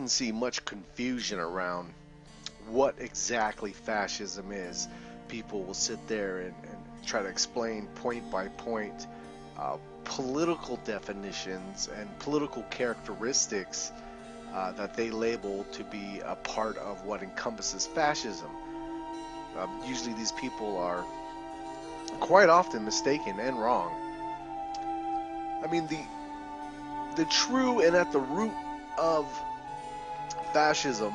often see much confusion around what exactly fascism is. People will sit there and try to explain point by point political definitions and political characteristics that they label to be a part of what encompasses fascism. Usually these people are quite often mistaken and wrong. I mean, the true and at the root of fascism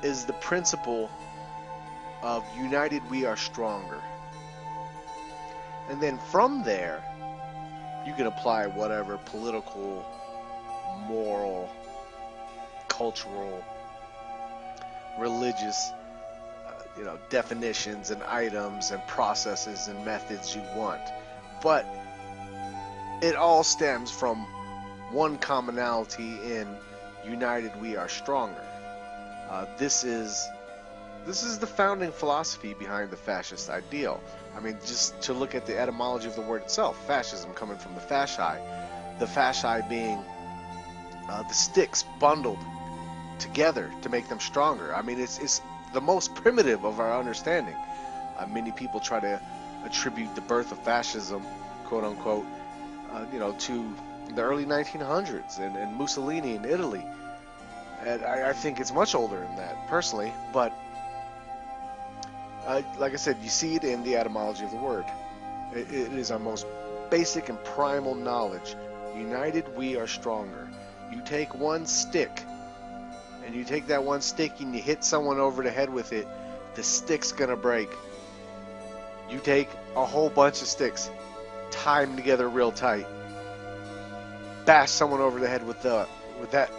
is the principle of united we are stronger. And then from there, you can apply whatever political, moral, cultural, religious, definitions and items and processes and methods you want. But it all stems from one commonality in united we are stronger. This is the founding philosophy behind the fascist ideal. I mean, just to look at the etymology of the word itself, fascism coming from the fasci being the sticks bundled together to make them stronger. I mean, it's the most primitive of our understanding. Many people try to attribute the birth of fascism, quote unquote, to the early 1900s and Mussolini in Italy. And I think it's much older than that, personally, but like I said, you see it in the etymology of the word. It is our most basic and primal knowledge. United, we are stronger. You take one stick, and you take that one stick and you hit someone over the head with it, the stick's gonna break. You take a whole bunch of sticks, tie them together real tight, bash someone over the head with that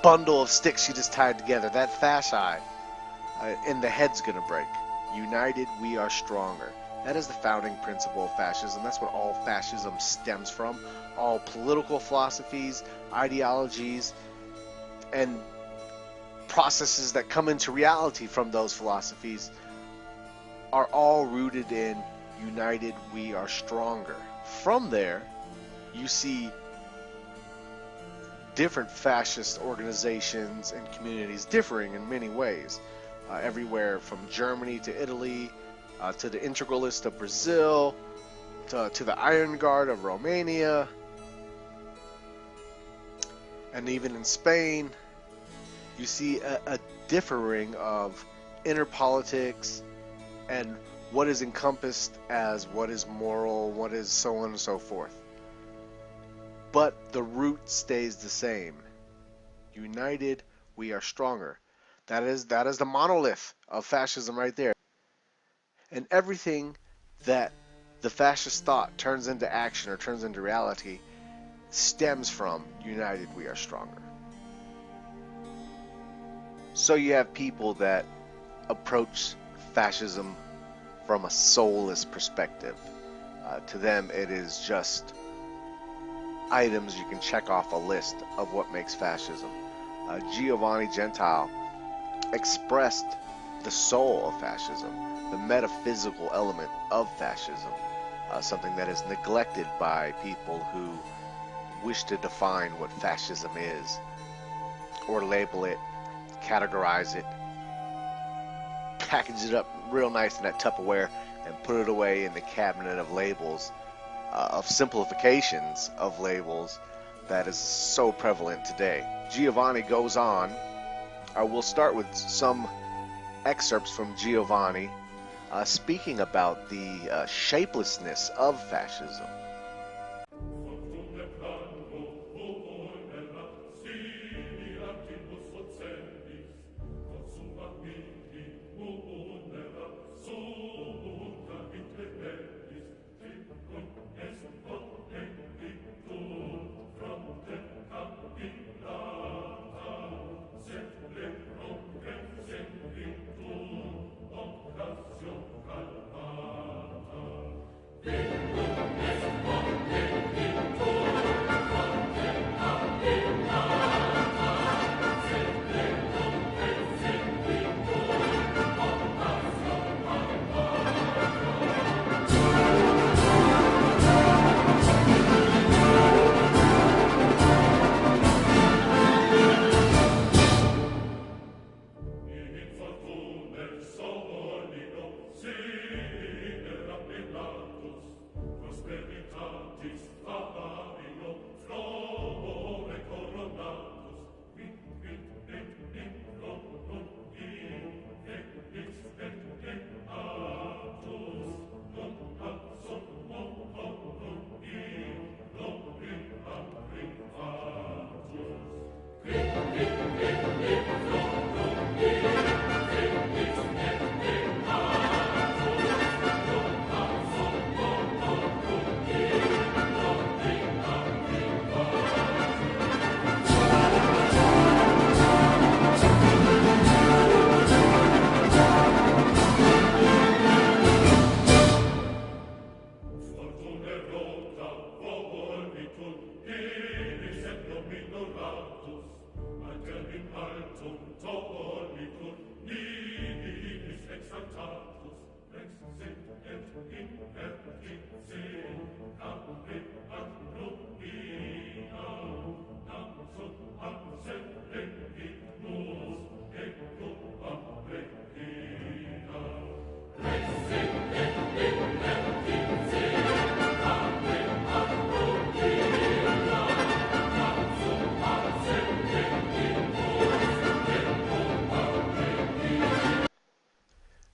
bundle of sticks you just tied together, that fasci, and the head's gonna break. United, we are stronger. That is the founding principle of fascism. That's what all fascism stems from. All political philosophies, ideologies, and processes that come into reality from those philosophies are all rooted in united, we are stronger. From there, you see different fascist organizations and communities differing in many ways. Everywhere from Germany to Italy, to the Integralists of Brazil, to the Iron Guard of Romania, and even in Spain, you see a differing of inner politics and what is encompassed as what is moral, what is so on and so forth. But the root stays the same. United, we are stronger. That is the monolith of fascism right there. And everything that the fascist thought turns into action or turns into reality stems from united we are stronger. So you have people that approach fascism from a soulless perspective. To them, it is just items you can check off a list of what makes fascism. Giovanni Gentile expressed the soul of fascism, the metaphysical element of fascism, something that is neglected by people who wish to define what fascism is, or label it, categorize it, package it up real nice in that Tupperware, and put it away in the cabinet of labels, of simplifications of labels that is so prevalent today. Giovanni goes on. We'll start with some excerpts from Giovanni speaking about the shapelessness of fascism.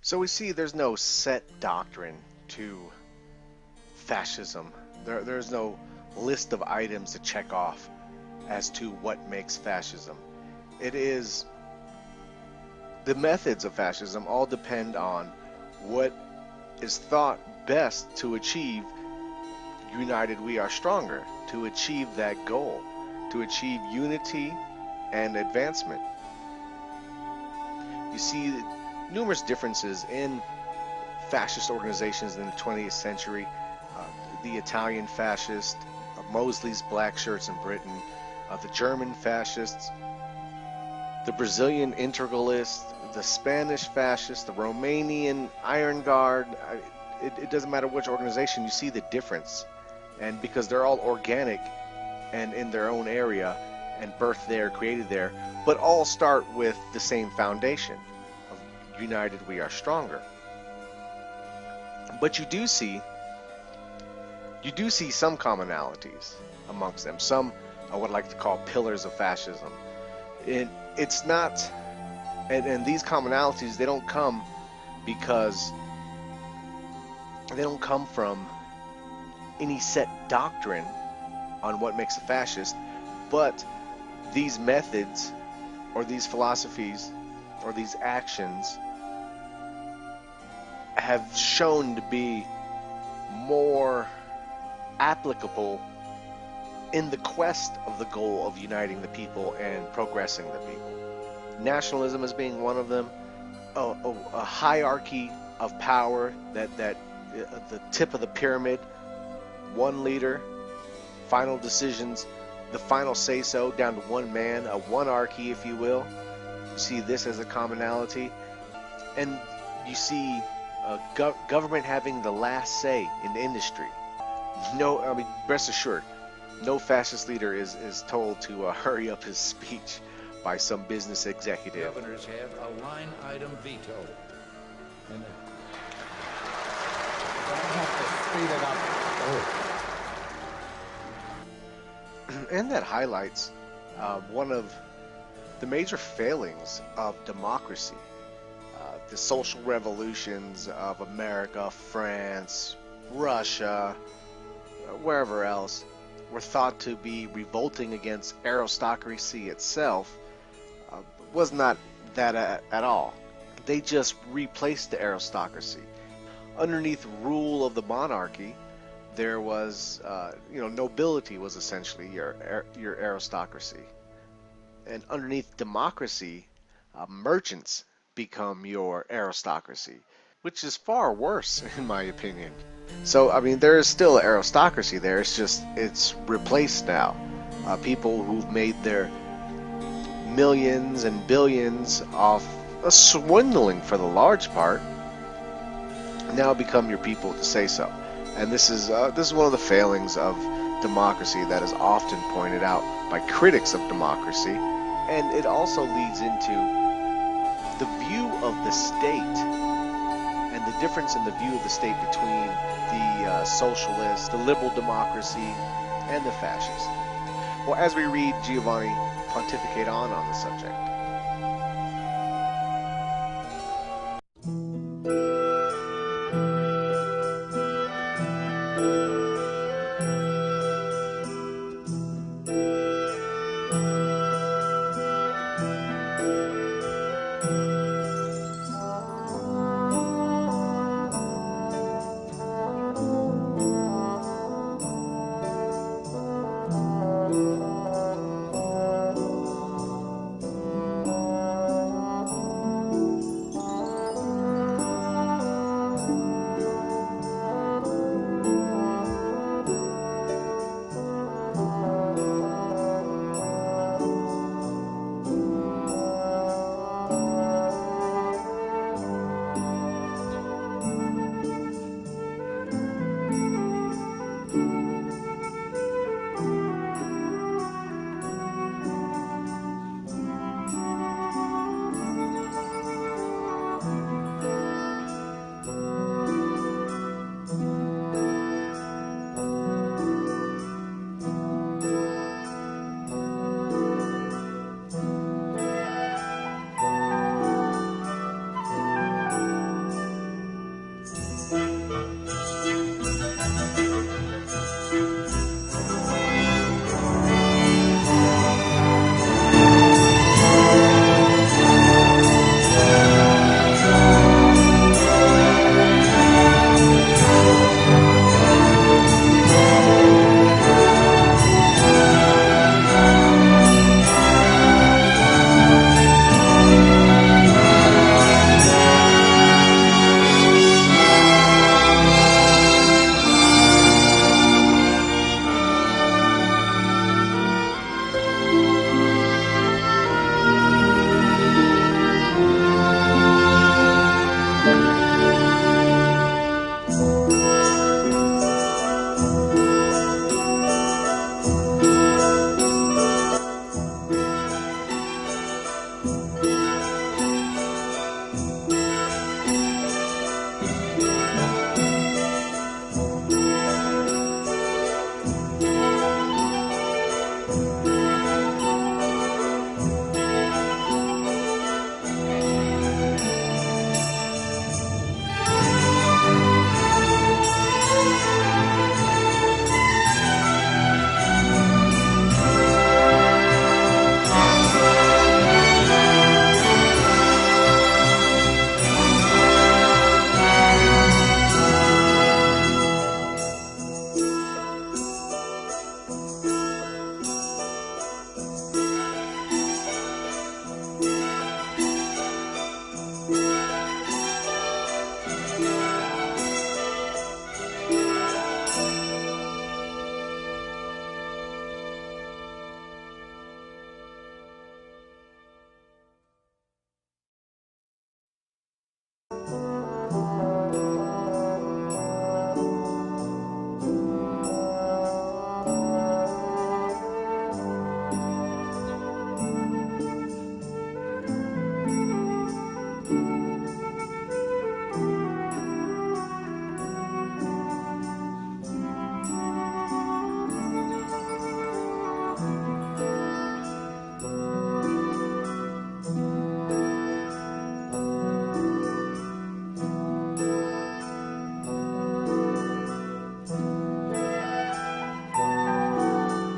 So we see there's no set doctrine to fascism. There's no list of items to check off as to what makes fascism. It is the methods of fascism all depend on what is thought best to achieve united we are stronger, to achieve that goal, to achieve unity and advancement. You see numerous differences in fascist organizations in the 20th century. The Italian fascist, Mosley's black shirts in Britain, the German fascists, the Brazilian integralists, the Spanish fascists, the Romanian Iron Guard. It doesn't matter which organization, you see the difference. And because they're all organic and in their own area and birthed there, created there, but all start with the same foundation of united we are stronger. But you do see some commonalities amongst them. Some I would like to call pillars of fascism. It's not, and these commonalities, they don't come because they don't come from any set doctrine on what makes a fascist, but these methods or these philosophies or these actions have shown to be more applicable in the quest of the goal of uniting the people and progressing the people. Nationalism as being one of them, a hierarchy of power, that the tip of the pyramid, one leader, final decisions, the final say-so down to one man, a one-archy, if you will. You see this as a commonality, and you see government having the last say in industry. Rest assured, no fascist leader is told to hurry up his speech by some business executive. Governors have a line item veto. And I have to speed it up. And that highlights one of the major failings of democracy. The social revolutions of America, France, Russia, wherever else, were thought to be revolting against aristocracy itself. Was not that at all. They just replaced the aristocracy. Underneath rule of the monarchy, there was, nobility was essentially your aristocracy, and underneath democracy, merchants become your aristocracy, which is far worse in my opinion. So there is still aristocracy there. It's replaced now. People who've made their millions and billions off swindling for the large part now become your people to say so. And this is one of the failings of democracy that is often pointed out by critics of democracy, and it also leads into the view of the state and the difference in the view of the state between the socialist, the liberal democracy, and the fascist. Well, as we read Giovanni pontificate on the subject,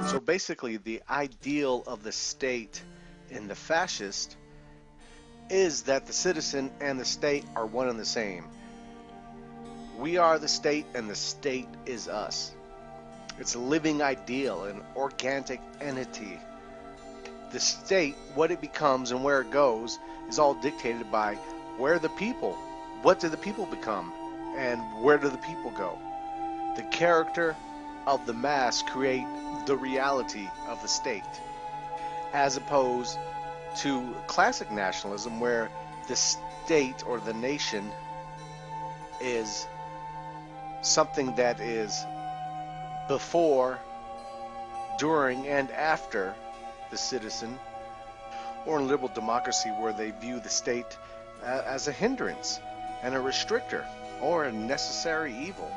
So basically, the ideal of the state in the fascist is that the citizen and the state are one and the same. We are the state and the state is us. It's a living ideal, an organic entity. The state, what it becomes and where it goes, is all dictated by where the people, what do the people become, and where do the people go. The character of the mass create the reality of the state, as opposed to classic nationalism where the state or the nation is something that is before, during, and after the citizen, or in liberal democracy where they view the state as a hindrance and a restrictor or a necessary evil.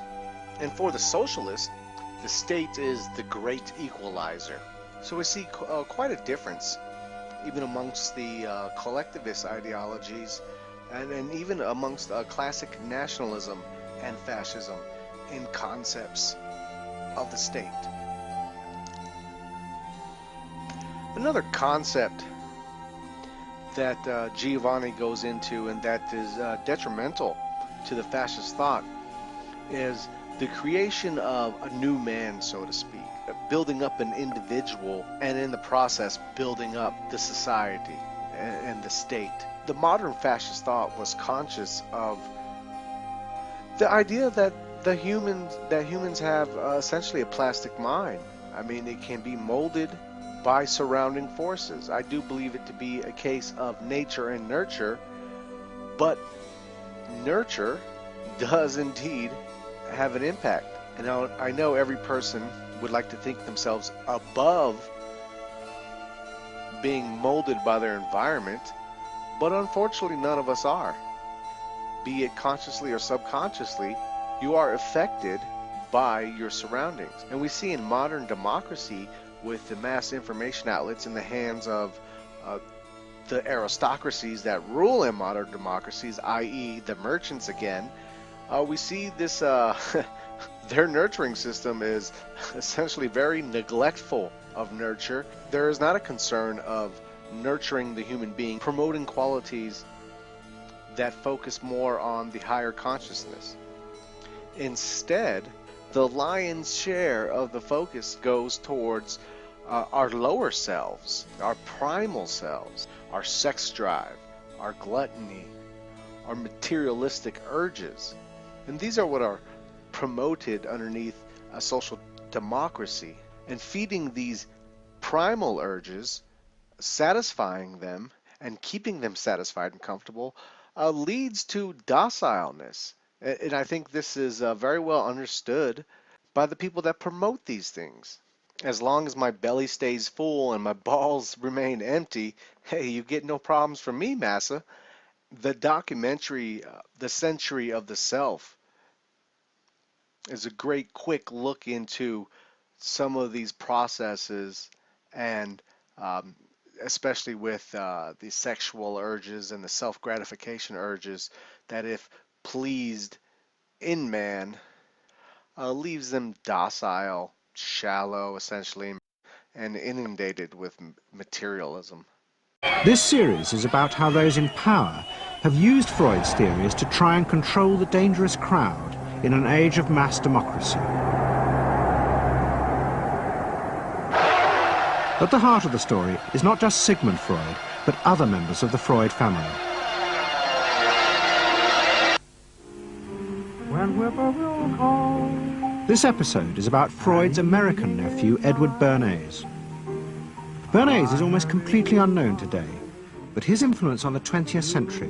And for the socialist, the state is the great equalizer. So we see quite a difference even amongst the collectivist ideologies and even amongst classic nationalism and fascism in concepts of the state. Another concept that Giovanni goes into and that is detrimental to the fascist thought is the creation of a new man, so to speak, building up an individual and in the process building up the society and the state. The modern fascist thought was conscious of the idea that humans have essentially a plastic mind. I mean, it can be molded by surrounding forces. I do believe it to be a case of nature and nurture, but nurture does indeed have an impact. And I know every person would like to think themselves above being molded by their environment, but unfortunately none of us are. Be it consciously or subconsciously, you are affected by your surroundings. And we see in modern democracy, with the mass information outlets in the hands of the aristocracies that rule in modern democracies, i.e. the merchants again, we see this, their nurturing system is essentially very neglectful of nurture. There is not a concern of nurturing the human being, promoting qualities that focus more on the higher consciousness. Instead, the lion's share of the focus goes towards our lower selves, our primal selves, our sex drive, our gluttony, our materialistic urges. And these are what are promoted underneath a social democracy. And feeding these primal urges, satisfying them, and keeping them satisfied and comfortable leads to docileness. And I think this is very well understood by the people that promote these things. As long as my belly stays full and my balls remain empty, hey, you get no problems from me, massa. The documentary, The Century of the Self, is a great quick look into some of these processes and um, especially with the sexual urges and the self-gratification urges that if pleased in man leaves them docile, shallow essentially, and inundated with materialism. This series is about how those in power have used Freud's theories to try and control the dangerous crowd in an age of mass democracy. At the heart of the story is not just Sigmund Freud, but other members of the Freud family. This episode is about Freud's American nephew, Edward Bernays. Bernays is almost completely unknown today, but his influence on the 20th century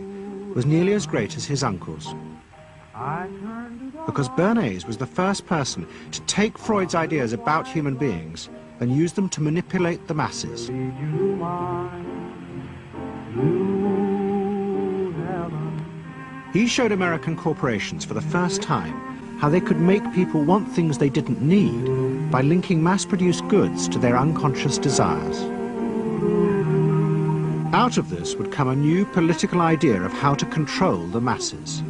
was nearly as great as his uncle's. Because Bernays was the first person to take Freud's ideas about human beings and use them to manipulate the masses. He showed American corporations for the first time how they could make people want things they didn't need by linking mass-produced goods to their unconscious desires. Out of this would come a new political idea of how to control the masses.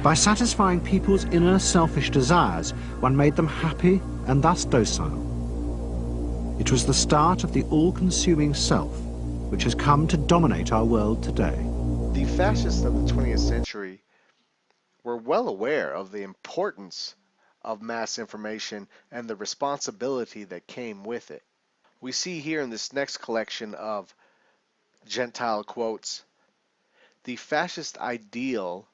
By satisfying people's inner selfish desires, one made them happy and thus docile. It was the start of the all-consuming self, which has come to dominate our world today. The fascists of the 20th century were well aware of the importance of mass information and the responsibility that came with it. We see here in this next collection of Gentile quotes the fascist ideal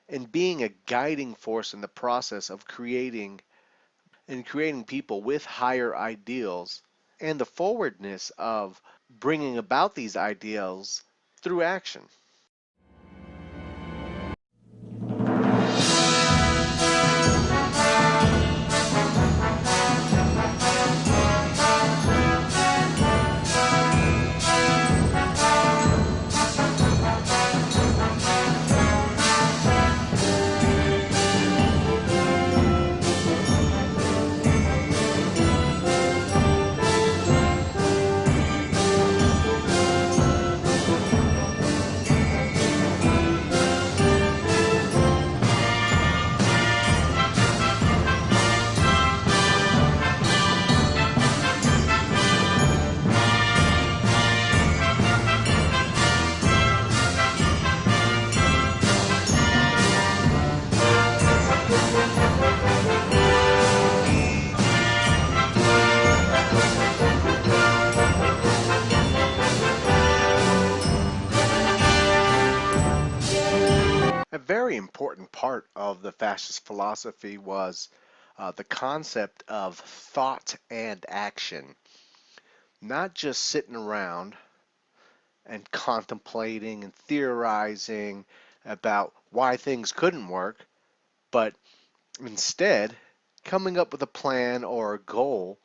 in being a guiding force in the process of creating people with higher ideals, and the forwardness of bringing about these ideals through action. A very important part of the fascist philosophy was the concept of thought and action. Not just sitting around and contemplating and theorizing about why things couldn't work, but instead coming up with a plan or a goal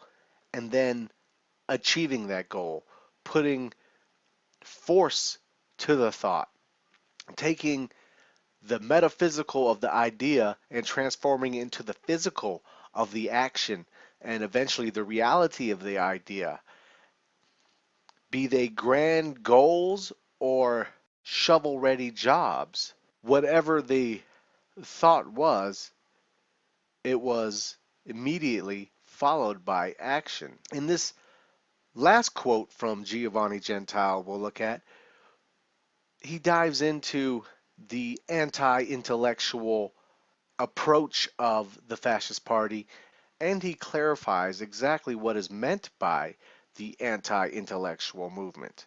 and then achieving that goal, putting force to the thought, taking the metaphysical of the idea and transforming it into the physical of the action and eventually the reality of the idea. Be they grand goals or shovel-ready jobs, whatever the thought was, it was immediately followed by action. In this last quote from Giovanni Gentile we'll look at, he dives into the anti-intellectual approach of the Fascist Party, and he clarifies exactly what is meant by the anti-intellectual movement.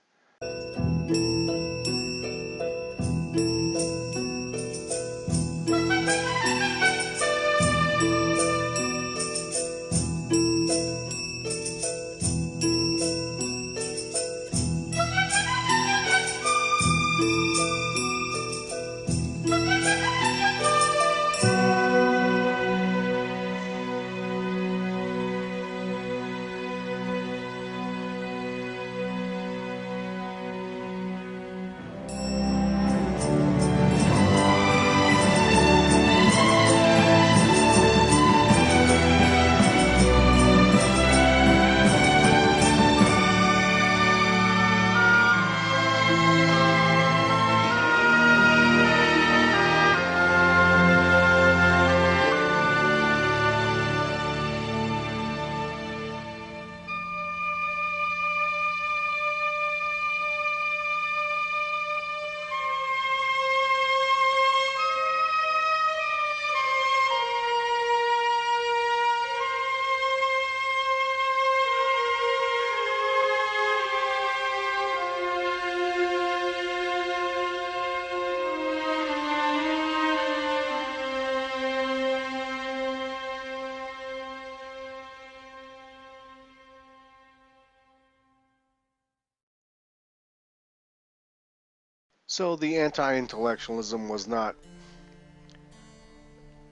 So the anti-intellectualism was not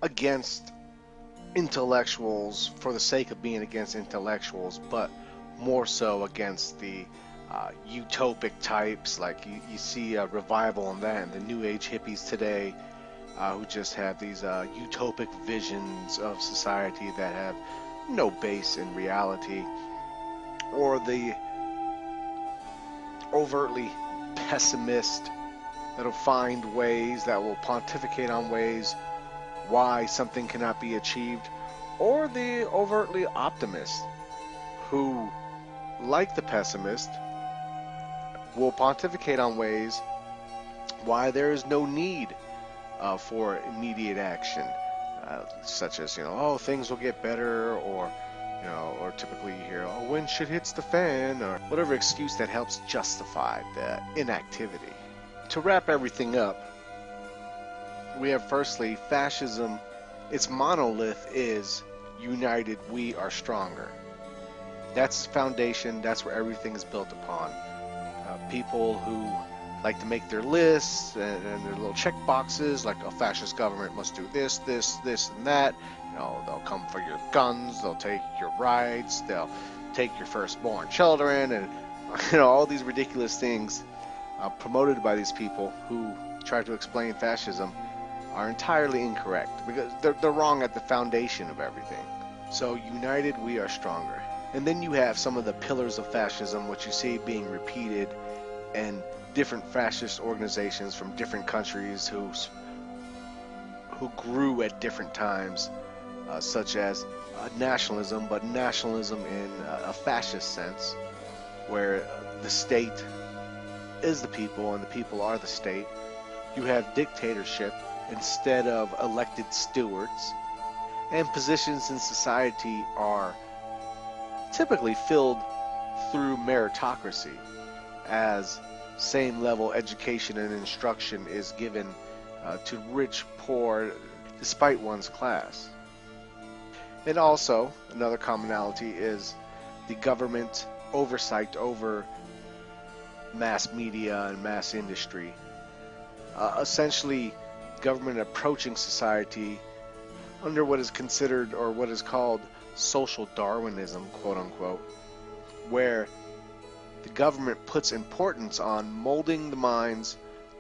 against intellectuals for the sake of being against intellectuals, but more so against the utopic types. Like you see a revival in that, and the New Age hippies today, who just have these utopic visions of society that have no base in reality, or the overtly pessimist that'll find ways, that will pontificate on ways why something cannot be achieved, or the overtly optimist who, like the pessimist, will pontificate on ways why there is no need for immediate action, such as, oh, things will get better, or or typically you hear, oh, when shit hits the fan, or whatever excuse that helps justify the inactivity. To wrap everything up, we have firstly fascism. Its monolith is united we are stronger. That's the foundation. That's where everything is built upon. People who like to make their lists and their little check boxes, like a fascist government must do this, this, this, and that. They'll come for your guns, they'll take your rights, they'll take your firstborn children, and all these ridiculous things promoted by these people who try to explain fascism are entirely incorrect, because they're wrong at the foundation of everything. So united we are stronger. And then you have some of the pillars of fascism, which you see being repeated in different fascist organizations from different countries who grew at different times, such as nationalism, but nationalism in a fascist sense, where the state is the people and the people are the state. You have dictatorship instead of elected stewards, and positions in society are typically filled through meritocracy, as same level education and instruction is given to rich, poor, despite one's class. And also, another commonality is the government oversight over mass media and mass industry. Essentially, government approaching society under what is considered, or what is called, social Darwinism, quote unquote, where the government puts importance on molding the minds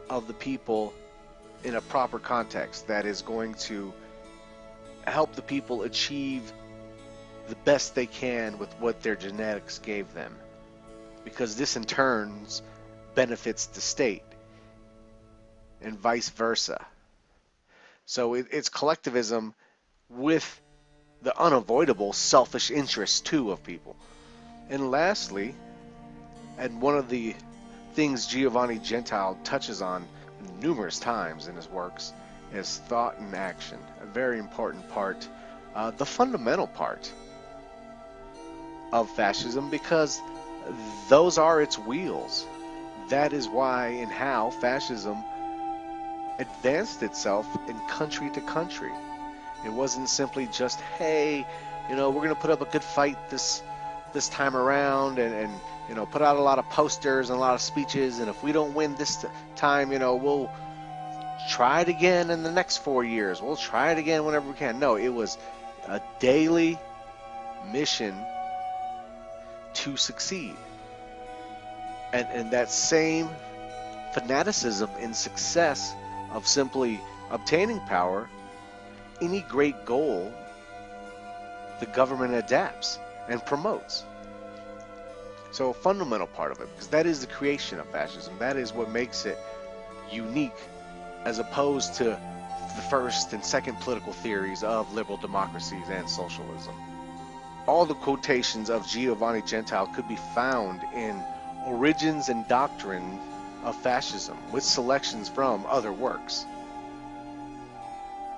of the people in a proper context that is going to help the people achieve the best they can with what their genetics gave them, because this in turn benefits the state and vice versa. So it's collectivism with the unavoidable selfish interests too of people. And lastly, and one of the things Giovanni Gentile touches on numerous times in his works, is thought and action, a very important part, the fundamental part of fascism, because those are its wheels. That is why and how fascism advanced itself in country to country. It wasn't simply just, hey, we're going to put up a good fight this time around, and put out a lot of posters and a lot of speeches, and if we don't win this time, we'll try it again in the next 4 years. We'll try it again whenever we can. No, it was a daily mission to succeed. And that same fanaticism in success of simply obtaining power, any great goal, the government adapts and promotes. So a fundamental part of it, because that is the creation of fascism. That is what makes it unique, as opposed to the first and second political theories of liberal democracies and socialism. All the quotations of Giovanni Gentile could be found in Origins and Doctrine of Fascism, with selections from other works.